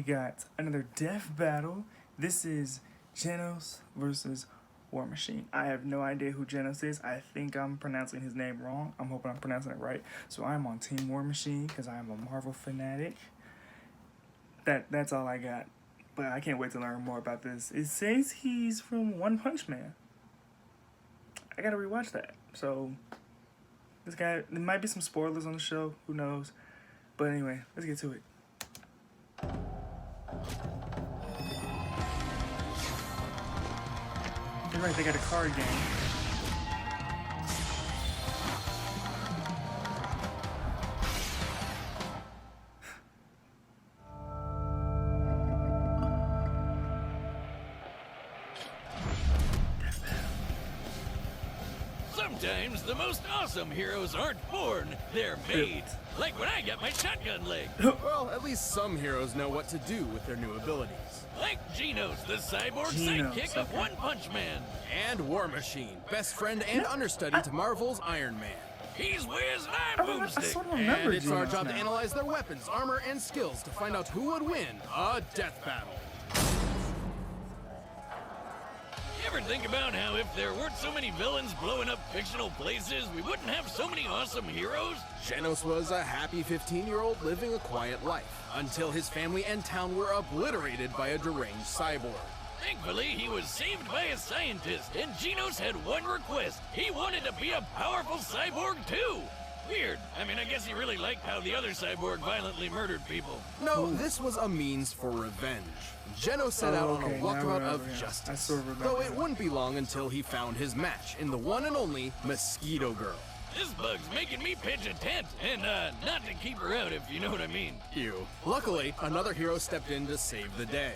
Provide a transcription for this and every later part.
we got another death battle. This is Genos versus War Machine. I have no idea who Genos is. I think I'm pronouncing his name wrong. I'm hoping I'm pronouncing it right. So I'm on Team War Machine because I am a Marvel fanatic. That's all I got. But I can't wait to learn more about this. It says he's from One Punch Man. I gotta rewatch that. So this guy, there might be some spoilers on the show. Who knows? But anyway, let's get to it. You're right, they got a card game. Sometimes the most awesome heroes aren't born, they're made. Like when I got my shotgun leg. Well, at least some heroes know what to do with their new abilities. Like Genos, the cyborg sidekick of One Punch Man. And War Machine, best friend and understudy to Marvel's Iron Man. He's Wiz and I'm Boomstick. And it's our job to analyze their weapons, armor, and skills to find out who would win a death battle. You ever think about how if there weren't so many villains blowing up fictional places, we wouldn't have so many awesome heroes? Genos was a happy 15-year-old living a quiet life, until his family and town were obliterated by a deranged cyborg. Thankfully, he was saved by a scientist, and Genos had one request. He wanted to be a powerful cyborg too. Weird. I mean, I guess he really liked how the other cyborg violently murdered people. No, this was a means for revenge. Genos set out on a walkabout of justice, though it wouldn't be long until he found his match in the one and only Mosquito Girl. This bug's making me pitch a tent, and not to keep her out if you know what I mean. Ew. Luckily, another hero stepped in to save the day.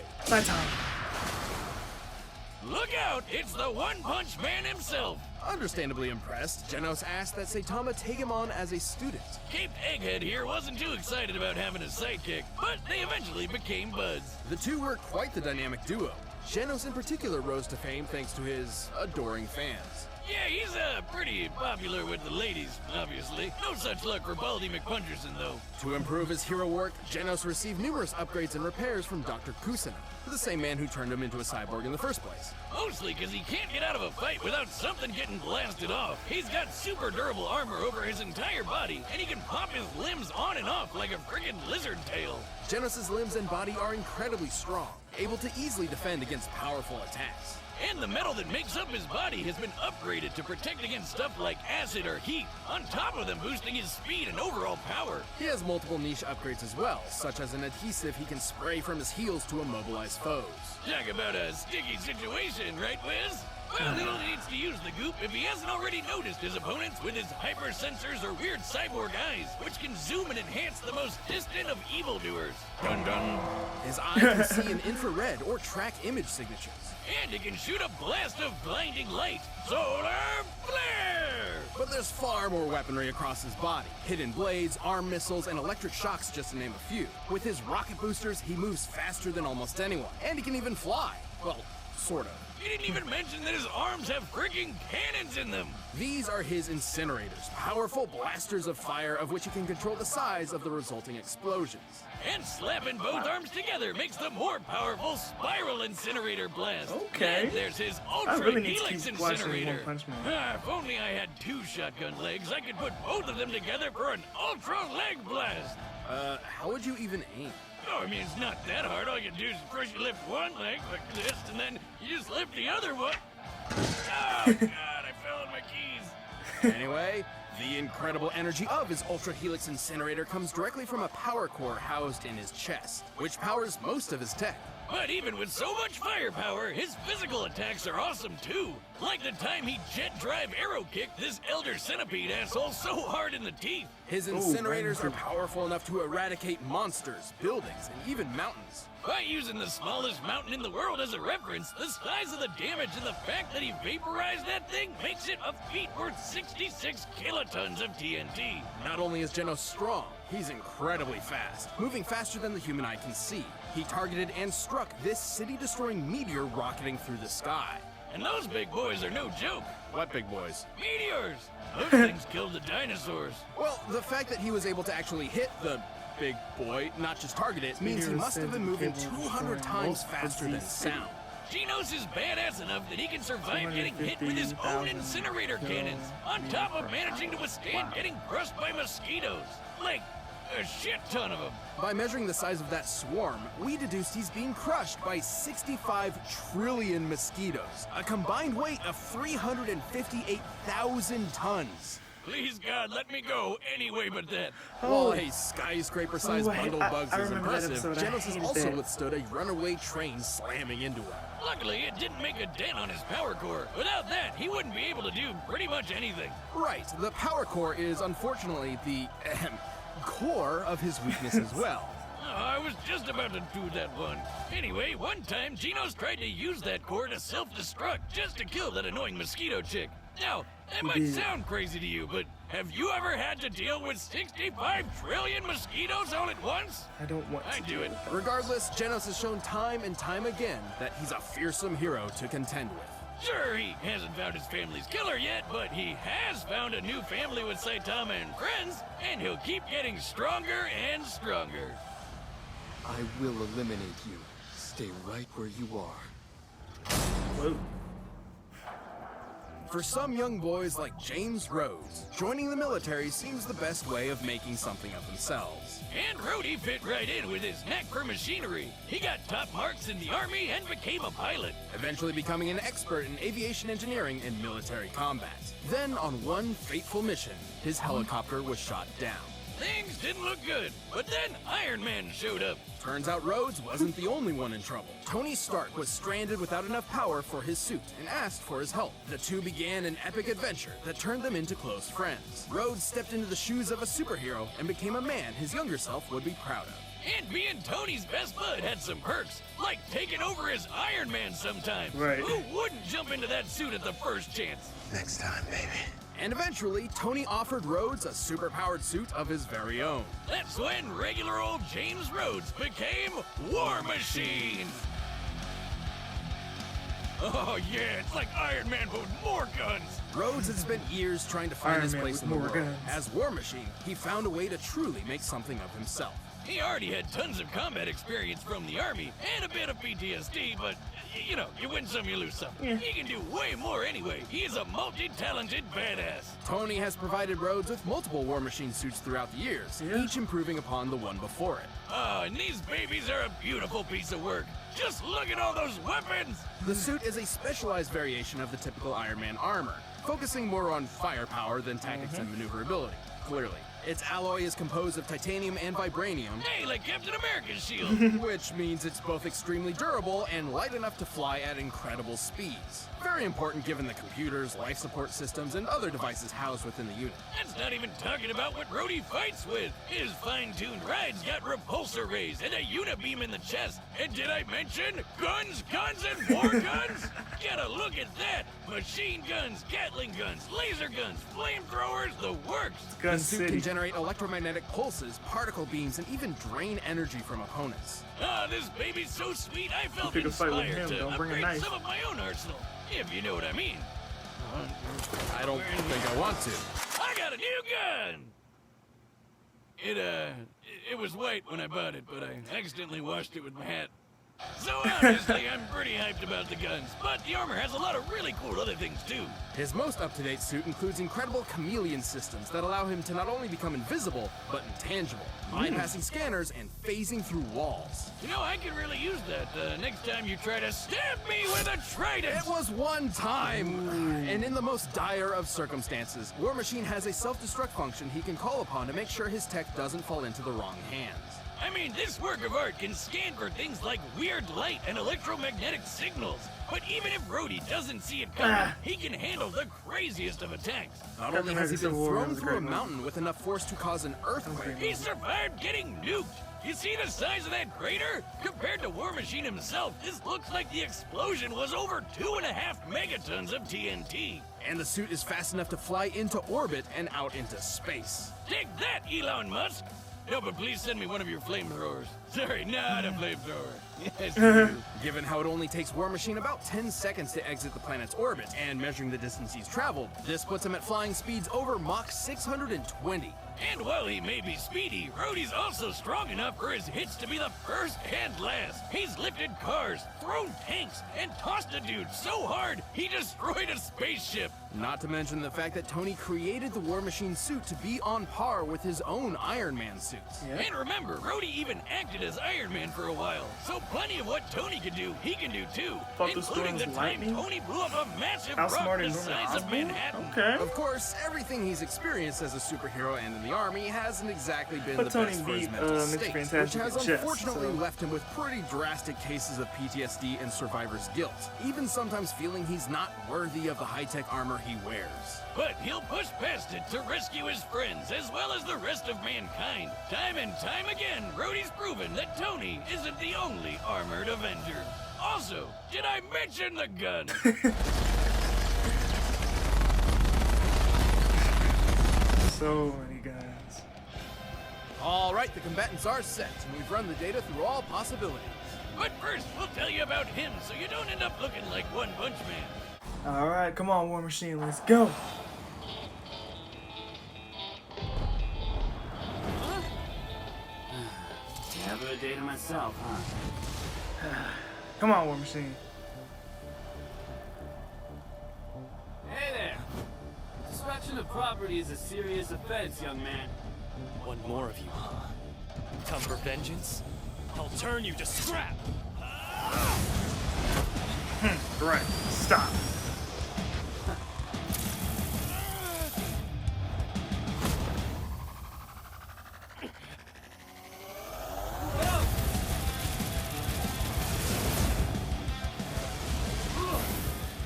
Look out! It's the One Punch Man himself! Understandably impressed, Genos asked that Saitama take him on as a student. Cape Egghead here wasn't too excited about having a sidekick, but they eventually became buds. The two were quite the dynamic duo. Genos in particular rose to fame thanks to his adoring fans. Yeah, he's pretty popular with the ladies, obviously. No such luck for Baldy McPuncherson, though. To improve his hero work, Genos received numerous upgrades and repairs from Dr. Kusina, the same man who turned him into a cyborg in the first place. Mostly because he can't get out of a fight without something getting blasted off. He's got super durable armor over his entire body, and he can pop his limbs on and off like a friggin' lizard tail. Genos' limbs and body are incredibly strong, able to easily defend against powerful attacks. And the metal that makes up his body has been upgraded to protect against stuff like acid or heat, on top of them boosting his speed and overall power. He has multiple niche upgrades as well, such as an adhesive he can spray from his heels to immobilize foes. Talk about a sticky situation, right, Wiz? Well, he only needs to use the goop if he hasn't already noticed his opponents with his hypersensors or weird cyborg eyes, which can zoom and enhance the most distant of evildoers. Dun dun! His eye can see in infrared or track image signatures. And it can shoot a blast of blinding light. Solar flare! But there's far more weaponry across his body. Hidden blades, arm missiles, and electric shocks, just to name a few. With his rocket boosters, he moves faster than almost anyone. And he can even fly. Well, sort of. You didn't even mention that his arms have freaking cannons in them! These are his incinerators, powerful blasters of fire of which he can control the size of the resulting explosions. And slapping both arms together makes the more powerful spiral incinerator blast. Okay. And there's his ultra helix incinerator. If only I had two shotgun legs, I could put both of them together for an ultra leg blast. How would you even aim? Oh, I mean, it's not that hard. All you do is first you lift one leg like this, and then you just lift the other one. Oh, God, I fell on my keys. Anyway, the incredible energy of his Ultra Helix incinerator comes directly from a power core housed in his chest, which powers most of his tech. But even with so much firepower, his physical attacks are awesome too. Like the time he jet drive arrow kicked this Elder Centipede asshole so hard in the teeth. His incinerators are powerful enough to eradicate monsters, buildings, and even mountains. By using the smallest mountain in the world as a reference, the size of the damage and the fact that he vaporized that thing makes it a feat worth 66 kilotons of TNT. Not only is Genos strong, he's incredibly fast, moving faster than the human eye can see. He targeted and struck this city-destroying meteor rocketing through the sky. And those big boys are no joke. What big boys? Meteors! Those things killed the dinosaurs. Well, the fact that he was able to actually hit the big boy, not just target it, means he must have been moving 200 times faster than sound. Genos is badass enough that he can survive getting hit with his own incinerator cannons, on top of managing to withstand getting crushed by mosquitoes. Like, a shit ton of them. By measuring the size of that swarm, we deduced he's being crushed by 65 trillion mosquitoes, a combined weight of 358,000 tons. Please, God, let me go anyway but that. While a skyscraper-sized bundle of bugs is remember that impressive, episode. I Genos has hated also that. withstood a runaway train slamming into him. Luckily, it didn't make a dent on his power core. Without that, he wouldn't be able to do pretty much anything. Right, the power core is unfortunately the core of his weakness as well. Oh, I was just about to do that one. Anyway, one time, Genos tried to use that core to self-destruct just to kill that annoying mosquito chick. Now, that might sound crazy to you, but have you ever had to deal with 65 trillion mosquitoes all at once? I don't want I to do it. Regardless, Genos has shown time and time again that he's a fearsome hero to contend with. Sure, he hasn't found his family's killer yet, but he has found a new family with Saitama and friends, and he'll keep getting stronger and stronger. I will eliminate you. Stay right where you are. Whoa. For some young boys like James Rhodes, joining the military seems the best way of making something of themselves. And Rhodey fit right in with his knack for machinery. He got top marks in the army and became a pilot. Eventually becoming an expert in aviation engineering and military combat. Then, on one fateful mission, his helicopter was shot down. Things didn't look good, but then Iron Man showed up. Turns out Rhodes wasn't the only one in trouble. Tony Stark was stranded without enough power for his suit and asked for his help. The two began an epic adventure that turned them into close friends. Rhodes stepped into the shoes of a superhero and became a man his younger self would be proud of. And being Tony's best bud had some perks, like taking over as Iron Man sometimes. Right. Who wouldn't jump into that suit at the first chance? Next time, baby. And eventually, Tony offered Rhodes a superpowered suit of his very own. That's when regular old James Rhodes became War Machine. Oh yeah, it's like Iron Man but with more guns. Rhodes had spent years trying to find Iron his Man place with in the more world. guns. As War Machine, he found a way to truly make something of himself. He already had tons of combat experience from the army and a bit of PTSD, but you know, you win some, you lose some. He can do way more anyway. He is a multi-talented badass. Tony has provided Rhodes with multiple War Machine suits throughout the years, each improving upon the one before it. Oh, and these babies are a beautiful piece of work. Just look at all those weapons! The suit is a specialized variation of the typical Iron Man armor, focusing more on firepower than tactics and maneuverability, clearly. Its alloy is composed of titanium and vibranium, Hey, like Captain America's shield. which means it's both extremely durable and light enough to fly at incredible speeds. Very important given the computers, life support systems, and other devices housed within the unit. That's not even talking about what Rhodey fights with. His fine-tuned rides got repulsor rays and a unibeam in the chest. And did I mention guns, and more guns? Gotta look at that. Machine guns, Gatling guns, laser guns, flamethrowers, the works. Gun The suit City. can generate electromagnetic pulses, particle beams, and even drain energy from opponents. Ah, this baby's so sweet, I felt Pick a fight with inspired him, to don't bring a upgrade knife. some of my own arsenal, if you know what I mean. I don't think I want to. I got a new gun! It was white when I bought it, but I accidentally washed it with my hat. So obviously, I'm pretty hyped about the guns, but the armor has a lot of really cool other things too. His most up-to-date suit includes incredible chameleon systems that allow him to not only become invisible, but intangible, bypassing scanners and phasing through walls. You know, I could really use that next time you try to stab me with a trident! It was one time! And in the most dire of circumstances, War Machine has a self-destruct function he can call upon to make sure his tech doesn't fall into the wrong hands. I mean, this work of art can scan for things like weird light and electromagnetic signals. But even if Rhodey doesn't see it coming, he can handle the craziest of attacks. Not only has he been Civil War thrown was a through a great movie. mountain with enough force to cause an earthquake, He survived getting nuked. You see the size of that crater? Compared to War Machine himself, this looks like the explosion was over 2.5 megatons of TNT. and the suit is fast enough to fly into orbit and out into space. Take that, Elon Musk! No, but please send me one of your flamethrowers. Sorry, not a flamethrower. Yes, you. Given how it only takes War Machine about 10 seconds to exit the planet's orbit, and measuring the distance he's traveled, this puts him at flying speeds over Mach 620. And while he may be speedy, Rhodey's also strong enough for his hits to be the first and last. He's lifted cars, thrown tanks, and tossed a dude so hard he destroyed a spaceship. Not to mention the fact that Tony created the War Machine suit to be on par with his own Iron Man suit. Yeah. And remember, Rhodey even acted as Iron Man for a while, so plenty of what Tony can do, he can do too. Thought the Including the storm's time lightning? Tony blew up a massive rock Outsmarted the Norman size of Osborn? Manhattan. Okay. Of course, everything he's experienced as a superhero and in the army hasn't exactly been But the Tony best for his beat, mental Mr. state, which Fantastic has in chess, unfortunately so- left him with pretty drastic cases of PTSD and survivor's guilt, even sometimes feeling he's not worthy of the high-tech armor he wears. But he'll push past it to rescue his friends as well as the rest of mankind. Time and time again, Rhodey's proven that Tony isn't the only armored Avenger. Also, did I mention the gun? So many guns. All right, the combatants are set, and we've run the data through all possibilities. But first, we'll tell you about him so you don't end up looking like One Punch Man. Alright, come on, War Machine, let's go. Never a day to myself, huh? Come on, War Machine. Hey there! Destruction of property is a serious offense, young man. One more of you, huh? Come for vengeance? I'll turn you to scrap! Right, stop.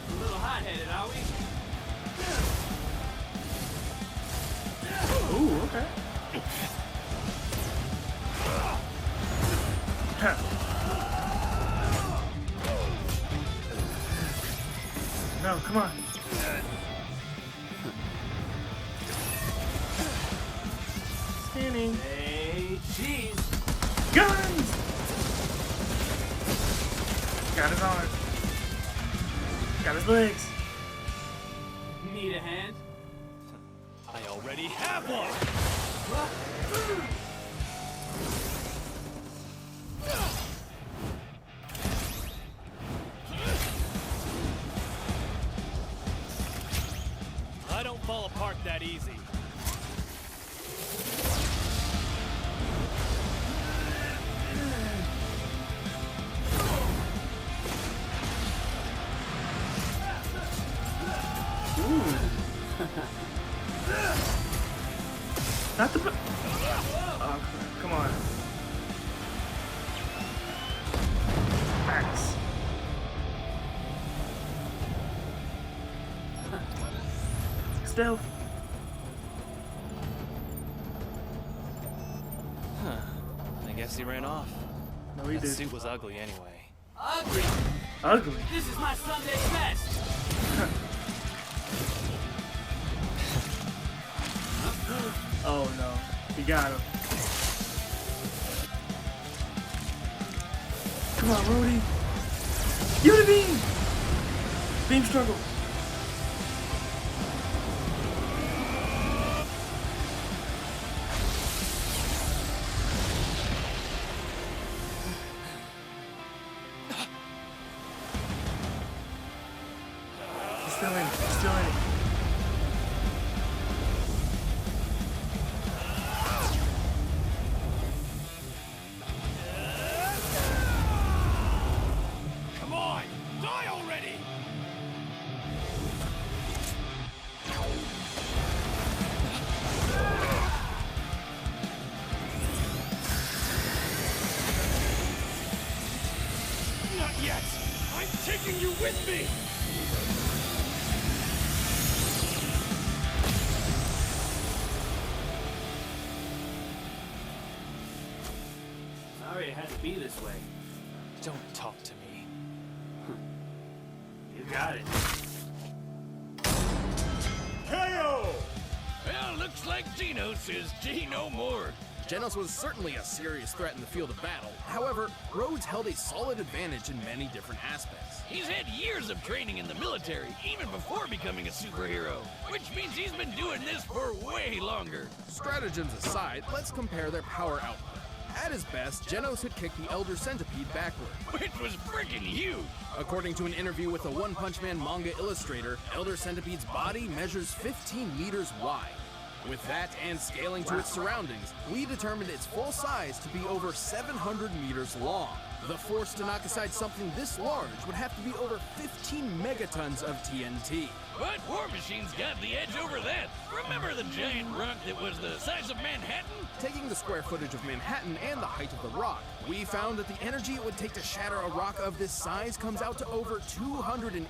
A little hot-headed, are we? Ooh, okay. Huh. No, come on. Scanning. Hey, cheese! Guns! Got his arm. Got his legs. Need a hand? I already have one! I don't fall apart that easy. Not the. Oh, come on. Max. Stealth. I guess he ran off. No, he That did. suit was ugly anyway. Ugly! Ugly. This is my Sunday best! Oh no, he got him. Come on, Rhodey. Unibeam! Beam struggle. He's still in it. He's still in it. Come on, die already! Not yet! I'm taking you with me! Sorry it had to be this way. Don't talk to me. You got it. KO! Well, looks like Genos is G no more. Genos was certainly a serious threat in the field of battle. However, Rhodes held a solid advantage in many different aspects. He's had years of training in the military, even before becoming a superhero, which means he's been doing this for way longer. Stratagems aside, let's compare their power output. At his best, Genos had kicked the Elder Centipede backward, Which was freaking huge. According to an interview with a One Punch Man manga illustrator, Elder Centipede's body measures 15 meters wide. With that and scaling to its surroundings, we determined its full size to be over 700 meters long. The force to knock aside something this large would have to be over 15 megatons of TNT. But War Machine's got the edge over that. Remember the giant rock that was the size of Manhattan? Taking the square footage of Manhattan and the height of the rock, we found that the energy it would take to shatter a rock of this size comes out to over 280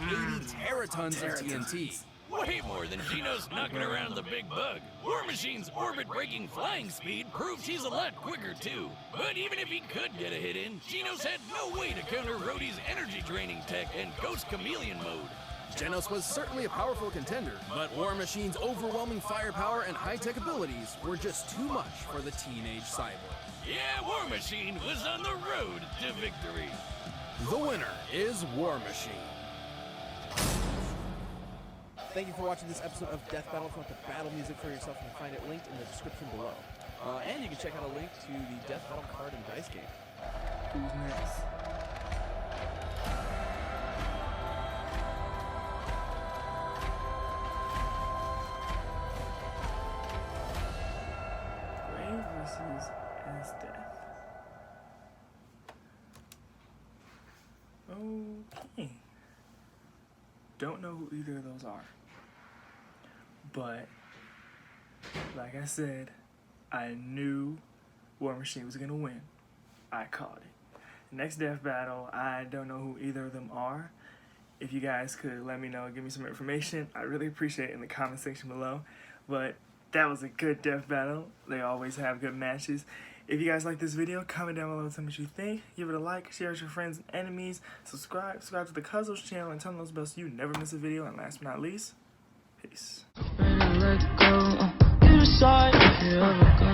teratons of TNT. Way more than Genos knocking around the big bug. War Machine's orbit-breaking flying speed proves he's a lot quicker too. But even if he could get a hit in, Genos had no way to counter Rhodey's energy-draining tech and Ghost Chameleon mode. Genos was certainly a powerful contender, but War Machine's overwhelming firepower and high-tech abilities were just too much for the teenage cyborg. Yeah, War Machine was on the road to victory. The winner is War Machine. Thank you for watching this episode of Death Battle. If you want the battle music for yourself, you can find it linked in the description below. And you can check out a link to the Death Battle card and dice game. Who's next? Gray versus S-Death. Okay. Don't know who either of those are. But, like I said, I knew War Machine was going to win. I called it. Next death battle, I don't know who either of them are. If you guys could let me know, give me some information, I really appreciate it in the comment section below. But that was a good death battle. They always have good matches. If you guys like this video, comment down below and tell me what you think. Give it a like, share it with your friends and enemies. Subscribe to the Cuzzles channel and turn on those bells so you never miss a video. And last but not least, peace. Let go. You decide if you ever go.